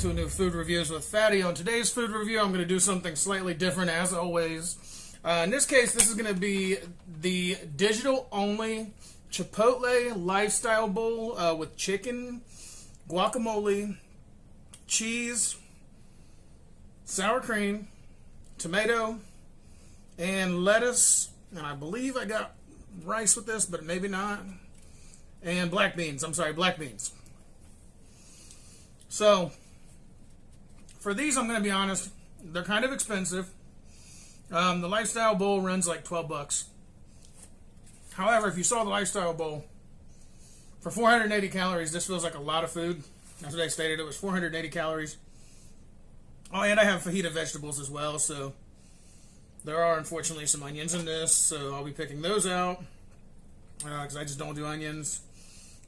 to a new Food Reviews with Fatty. On today's food review, I'm going to do something slightly different as always. In this case, this is going to be the digital-only Chipotle Lifestyle Bowl with chicken, guacamole, cheese, sour cream, tomato, and lettuce. And I believe I got rice with this, but maybe not. And black beans. I'm sorry, black beans. So, for these, I'm going to be honest, they're kind of expensive. The Lifestyle Bowl runs like 12 bucks. However, if you saw the Lifestyle Bowl, for 480 calories, this feels like a lot of food. That's what they stated. It was 480 calories. Oh, and I have fajita vegetables as well, so there are unfortunately some onions in this, so I'll be picking those out because I just don't do onions.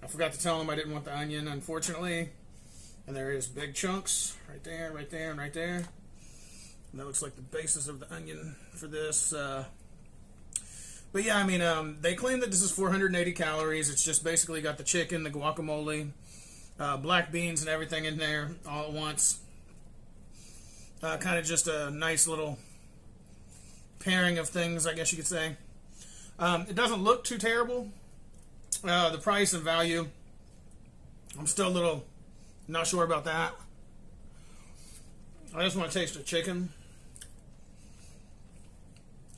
I forgot to tell them I didn't want the onion, unfortunately. And there is big chunks right there, right there, and right there. And that looks like the basis of the onion for this. But yeah, I mean, they claim that this is 480 calories. It's just basically got the chicken, the guacamole, black beans, and everything in there all at once. Kind of just a nice little pairing of things, I guess you could say. It doesn't look too terrible. The price and value, I'm still a little not sure about that. I just want to taste the chicken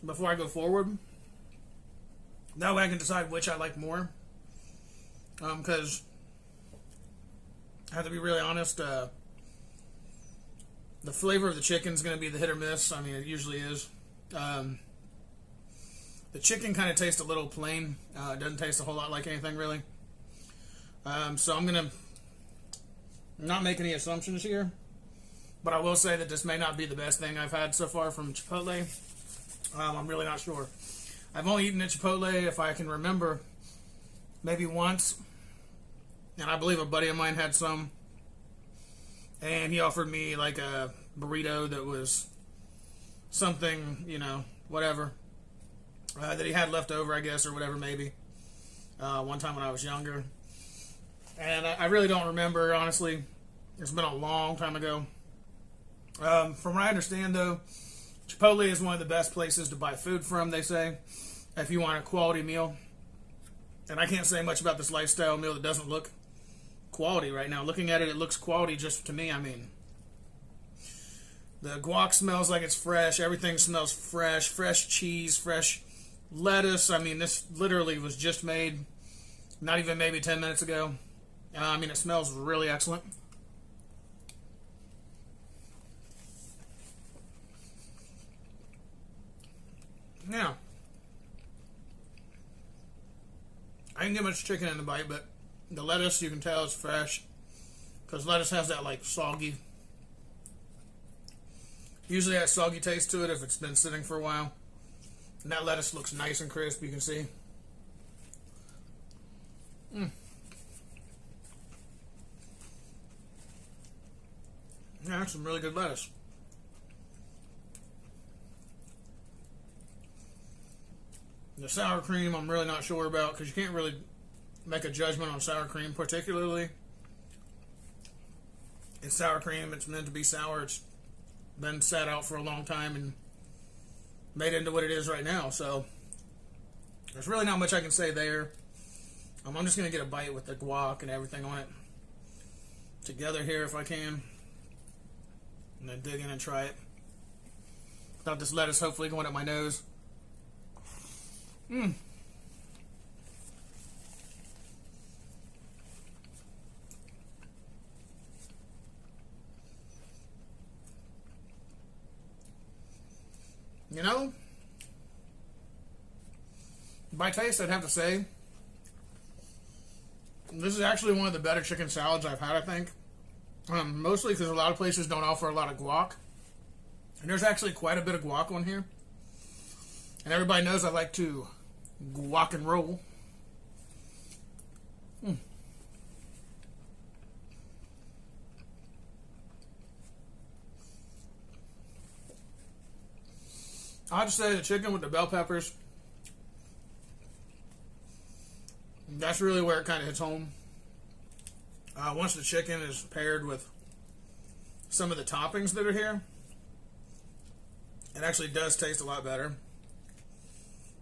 before I go forward. That way I can decide which I like more. Because I have to be really honest, the flavor of the chicken is going to be the hit or miss. I mean, it usually is. The chicken kind of tastes a little plain. It doesn't taste a whole lot like anything, really. So I'm going to not make any assumptions here. But I will say that this may not be the best thing I've had so far from Chipotle. I'm really not sure. I've only eaten at Chipotle, if I can remember, maybe once. And I believe a buddy of mine had some. And he offered me like a burrito that was something, you know, whatever. That he had left over, I guess, or whatever, maybe. One time when I was younger. And I really don't remember, honestly. It's been a long time ago. From what I understand, though, Chipotle is one of the best places to buy food from, they say, if you want a quality meal. And I can't say much about this lifestyle meal that doesn't look quality right now. Looking at it, it looks quality just to me. I mean, the guac smells like it's fresh. Everything smells fresh. Fresh cheese, fresh lettuce. I mean, this literally was just made not even maybe 10 minutes ago. I mean, it smells really excellent. Now, I didn't get much chicken in the bite, but the lettuce, you can tell, is fresh. Because lettuce has that, like, soggy. Usually has soggy taste to it if it's been sitting for a while. And that lettuce looks nice and crisp, you can see. Yeah, that's some really good lettuce. The sour cream, I'm really not sure about because you can't really make a judgment on sour cream, particularly. It's sour cream. It's meant to be sour. It's been sat out for a long time and made into what it is right now. So there's really not much I can say there. I'm just going to get a bite with the guac and everything on it together here if I can. And then dig in and try it. Without this lettuce hopefully going up my nose. You know, by taste, I'd have to say, this is actually one of the better chicken salads I've had, I think. Mostly because a lot of places don't offer a lot of guac. And there's actually quite a bit of guac on here. And everybody knows I like to guac and roll. I have to say the chicken with the bell peppers, that's really where it kind of hits home. Once the chicken is paired with some of the toppings that are here, it actually does taste a lot better.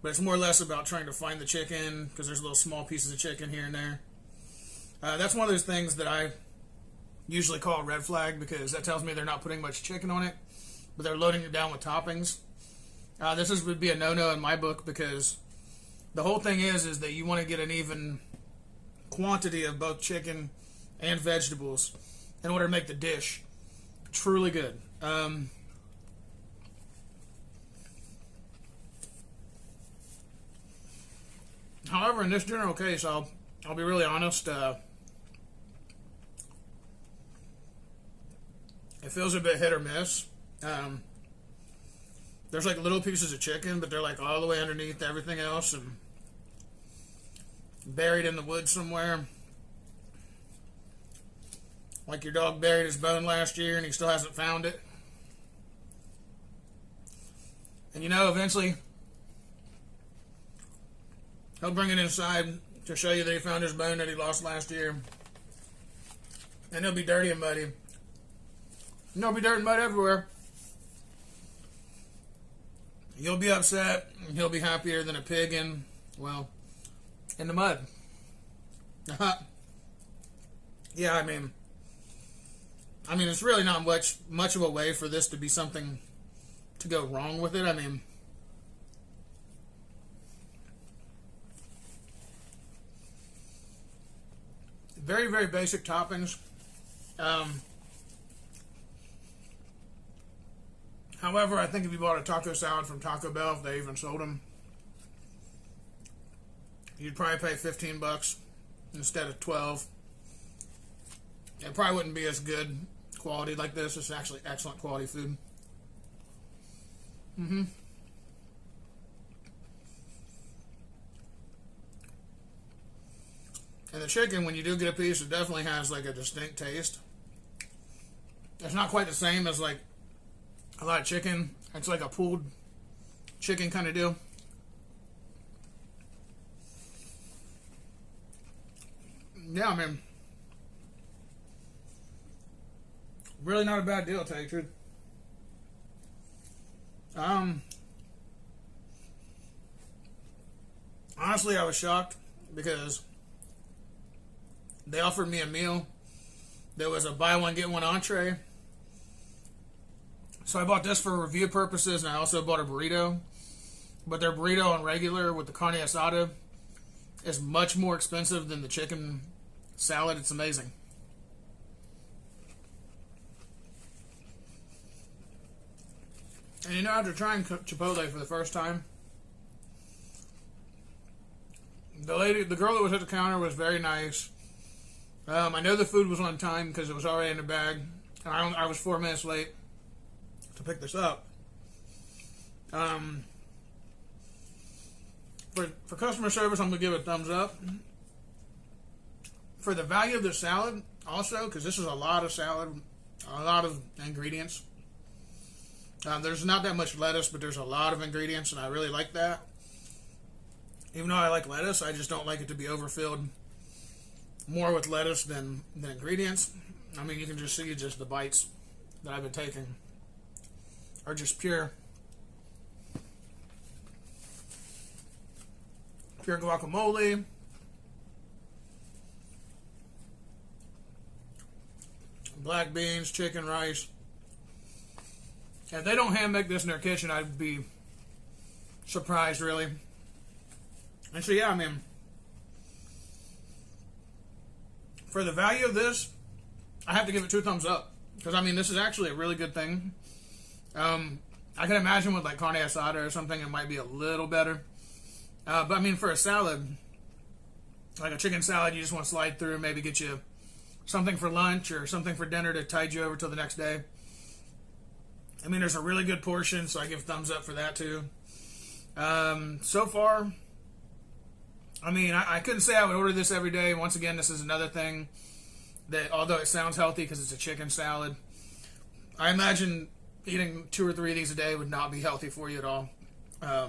But it's more or less about trying to find the chicken, because there's little small pieces of chicken here and there. That's one of those things that I usually call a red flag, because that tells me they're not putting much chicken on it, but they're loading it down with toppings. Would be a no-no in my book, because the whole thing is that you want to get an even quantity of both chicken and vegetables in order to make the dish truly good. However, in this general case, I'll be really honest. It feels a bit hit or miss. There's like little pieces of chicken, but they're like all the way underneath everything else and buried in the woods somewhere. Like your dog buried his bone last year and he still hasn't found it. And you know, eventually he'll bring it inside to show you that he found his bone that he lost last year. And it'll be dirty and muddy. And there'll be dirt and mud everywhere. You'll be upset, and he'll be happier than a pig in the mud. Yeah, I mean, it's really not much of a way for this to be something to go wrong with it. I mean, very, very basic toppings. However, I think if you bought a taco salad from Taco Bell, if they even sold them, you'd probably pay $15 instead of $12. It probably wouldn't be as good quality like this. It's actually excellent quality food. And the chicken, when you do get a piece, it definitely has like a distinct taste. It's not quite the same as like a lot of chicken. It's like a pulled chicken kind of deal. Yeah, I mean, really not a bad deal, to tell you the truth. Honestly, I was shocked because they offered me a meal. There was a buy one, get one entree. So I bought this for review purposes, and I also bought a burrito. But their burrito on regular with the carne asada is much more expensive than the chicken salad. It's amazing. And you know, after trying Chipotle for the first time, the girl that was at the counter was very nice. I know the food was on time because it was already in the bag. I was 4 minutes late to pick this up. For customer service, I'm going to give it a thumbs up. For the value of the salad, also, because this is a lot of salad, a lot of ingredients. There's not that much lettuce, but there's a lot of ingredients, and I really like that. Even though I like lettuce, I just don't like it to be overfilled more with lettuce than ingredients. I mean, you can just see just the bites that I've been taking are just pure guacamole, black beans, chicken, rice. If they don't hand make this in their kitchen, I'd be surprised, really. And so, yeah, I mean, for the value of this, I have to give it 2 thumbs up. Because, I mean, this is actually a really good thing. I can imagine with, like, carne asada or something, it might be a little better. But, I mean, for a salad, like a chicken salad, you just want to slide through, maybe get you something for lunch or something for dinner to tide you over till the next day. I mean, there's a really good portion, so I give thumbs up for that, too. So far, I mean, I couldn't say I would order this every day. Once again, this is another thing that, although it sounds healthy because it's a chicken salad, I imagine eating 2 or 3 of these a day would not be healthy for you at all. I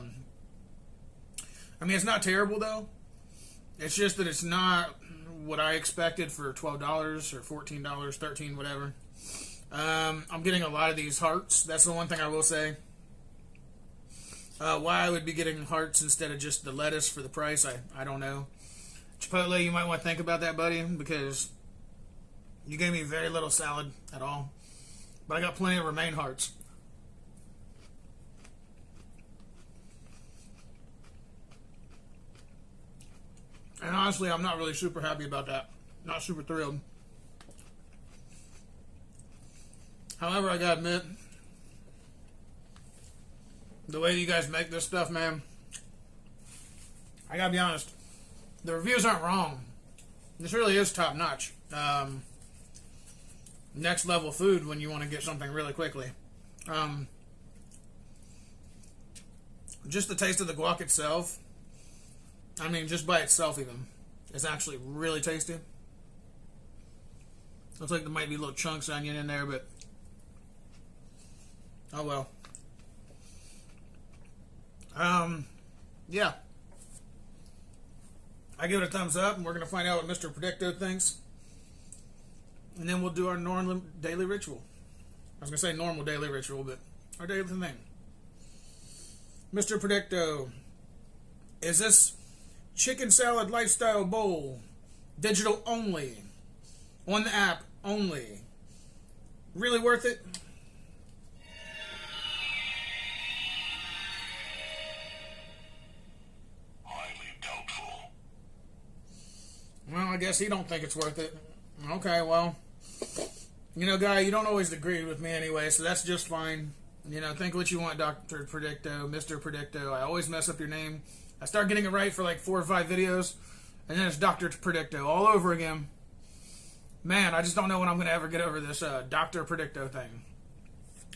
mean, it's not terrible, though. It's just that it's not what I expected for $12 or $14, $13, whatever. I'm getting a lot of these hearts. That's the one thing I will say. Why I would be getting hearts instead of just the lettuce for the price, I don't know. Chipotle, you might want to think about that, buddy, because you gave me very little salad at all. But I got plenty of romaine hearts. And honestly, I'm not really super happy about that. Not super thrilled. However, I gotta admit, the way you guys make this stuff, man, I gotta be honest, the reviews aren't wrong. This really is top notch. Next level food when you want to get something really quickly. Just the taste of the guac itself, I mean, just by itself even, it's actually really tasty. Looks like there might be little chunks of onion in there, but oh well. Yeah. I give it a thumbs up, and we're going to find out what Mr. Predicto thinks. And then we'll do our normal daily ritual. I was going to say normal daily ritual, but our daily thing. Mr. Predicto, is this chicken salad lifestyle bowl digital only, on the app only, really worth it? Well, I guess he don't think it's worth it. Okay, well, you know, guy, you don't always agree with me anyway, so that's just fine. You know, think what you want, Dr. Predicto, Mr. Predicto. I always mess up your name. I start getting it right for like 4 or 5 videos, and then it's Dr. Predicto all over again. Man, I just don't know when I'm going to ever get over this Dr. Predicto thing.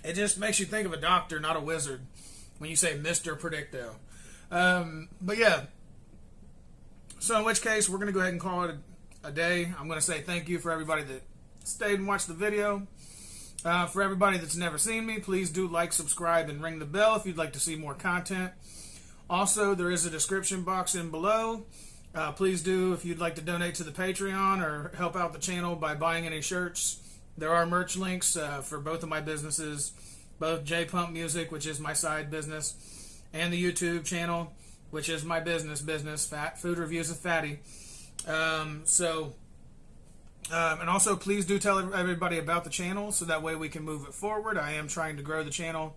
It just makes you think of a doctor, not a wizard, when you say Mr. Predicto. But yeah. So in which case, we're going to go ahead and call it a day. I'm going to say thank you for everybody that stayed and watched the video. For everybody that's never seen me, please do like, subscribe, and ring the bell if you'd like to see more content. Also, there is a description box in below. Please do, if you'd like to donate to the Patreon or help out the channel by buying any shirts. There are merch links for both of my businesses, both J Pump Music, which is my side business, and the YouTube channel, which is my business, Food Reviews with Fatty. And also please do tell everybody about the channel so that way we can move it forward. I am trying to grow the channel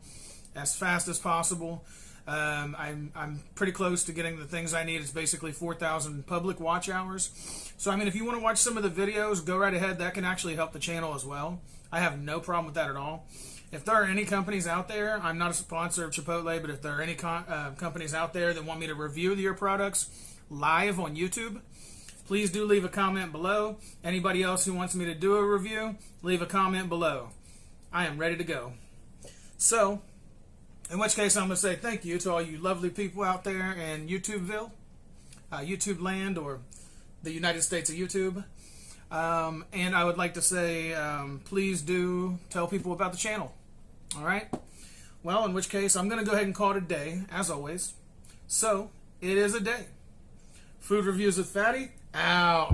as fast as possible. I'm pretty close to getting the things I need. It's basically 4,000 public watch hours. So, I mean, if you want to watch some of the videos, go right ahead. That can actually help the channel as well. I have no problem with that at all. If there are any companies out there, I'm not a sponsor of Chipotle, but if there are any companies out there that want me to review your products live on YouTube, please do leave a comment below. Anybody else who wants me to do a review, leave a comment below. I am ready to go. So, in which case I'm going to say thank you to all you lovely people out there in YouTubeville, YouTube land, or the United States of YouTube. And I would like to say, please do tell people about the channel. All right? Well, in which case, I'm going to go ahead and call it a day, as always. So, it is a day. Food Reviews with Fatty, out.